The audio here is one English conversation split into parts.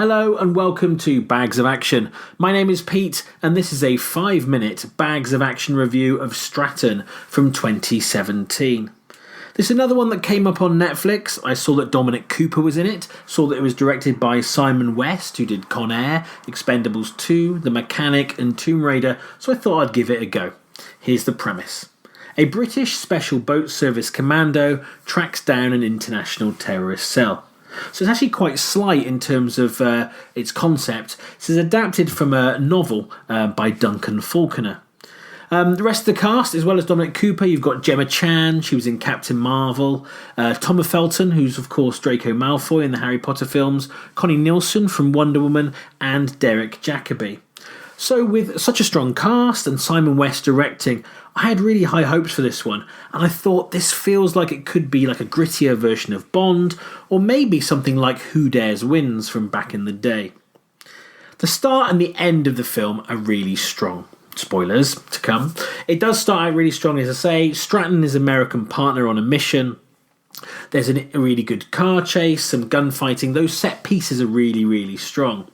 Hello and welcome to Bags of Action. My name is Pete and this is a 5-minute Bags of Action review of Stratton from 2017. This is another one that came up on Netflix. I saw that Dominic Cooper was in it, saw that it was directed by Simon West, who did Con Air, Expendables 2, The Mechanic and Tomb Raider, so I thought I'd give it a go. Here's the premise. A British Special Boat Service commando tracks down an international terrorist cell. So it's actually quite slight in terms of its concept. This is adapted from a novel by Duncan Falconer. The rest of the cast, as well as Dominic Cooper, you've got Gemma Chan, she was in Captain Marvel, Tom Felton, who's of course Draco Malfoy in the Harry Potter films, Connie Nielsen from Wonder Woman, and Derek Jacobi. So with such a strong cast and Simon West directing, I had really high hopes for this one, and I thought this feels like it could be like a grittier version of Bond, or maybe something like Who Dares Wins from back in the day. The start and the end of the film are really strong. Spoilers to come. It does start out really strong, as I say. Stratton and his American partner on a mission. There's a really good car chase, some gunfighting. Those set pieces are really, really strong.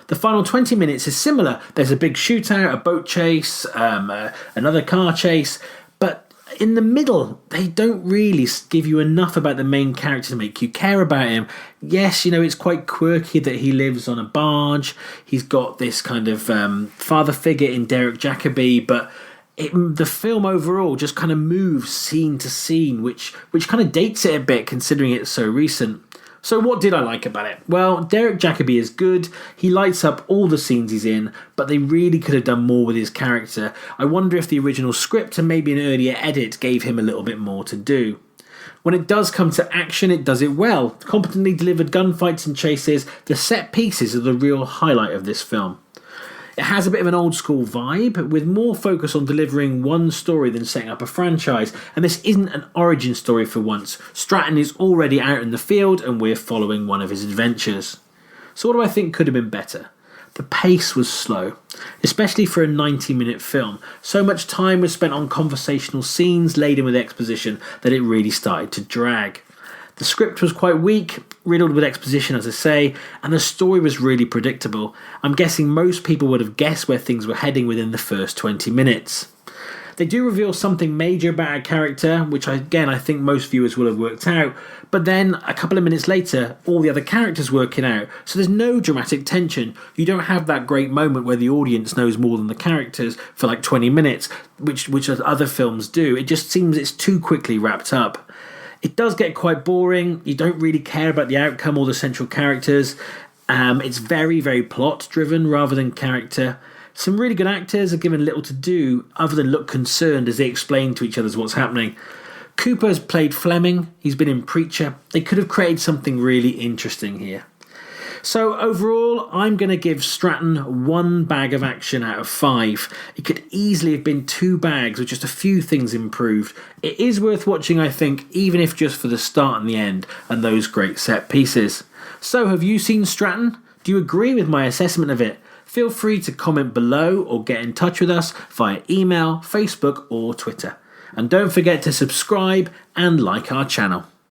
The final 20 minutes is similar. There's a big shootout, a boat chase, another car chase, but in the middle, they don't really give you enough about the main character to make you care about him. Yes, it's quite quirky that he lives on a barge. He's got this kind of father figure in Derek Jacobi, but the film overall just kind of moves scene to scene, which kind of dates it a bit considering it's so recent. So what did I like about it? Well, Derek Jacobi is good. He lights up all the scenes he's in, but they really could have done more with his character. I wonder if the original script and maybe an earlier edit gave him a little bit more to do. When it does come to action, it does it well. Competently delivered gunfights and chases, the set pieces are the real highlight of this film. It has a bit of an old school vibe, with more focus on delivering one story than setting up a franchise, and this isn't an origin story for once. Stratton is already out in the field and we're following one of his adventures. So what do I think could have been better? The pace was slow, especially for a 90-minute film. So much time was spent on conversational scenes laden with exposition that it really started to drag. The script was quite weak, riddled with exposition as I say, and the story was really predictable. I'm guessing most people would have guessed where things were heading within the first 20 minutes. They do reveal something major about our character, which I think most viewers will have worked out, but then a couple of minutes later, all the other characters work it out, so there's no dramatic tension. You don't have that great moment where the audience knows more than the characters for like 20 minutes, which other films do. It just seems it's too quickly wrapped up. It does get quite boring. You don't really care about the outcome or the central characters. It's very, very plot-driven rather than character. Some really good actors are given little to do other than look concerned as they explain to each other what's happening. Cooper's played Fleming. He's been in Preacher. They could have created something really interesting here. So overall, I'm going to give Stratton 1 bag of action out of 5. It could easily have been 2 bags with just a few things improved. It is worth watching, I think, even if just for the start and the end and those great set pieces. So have you seen Stratton? Do you agree with my assessment of it? Feel free to comment below or get in touch with us via email, Facebook or Twitter. And don't forget to subscribe and like our channel.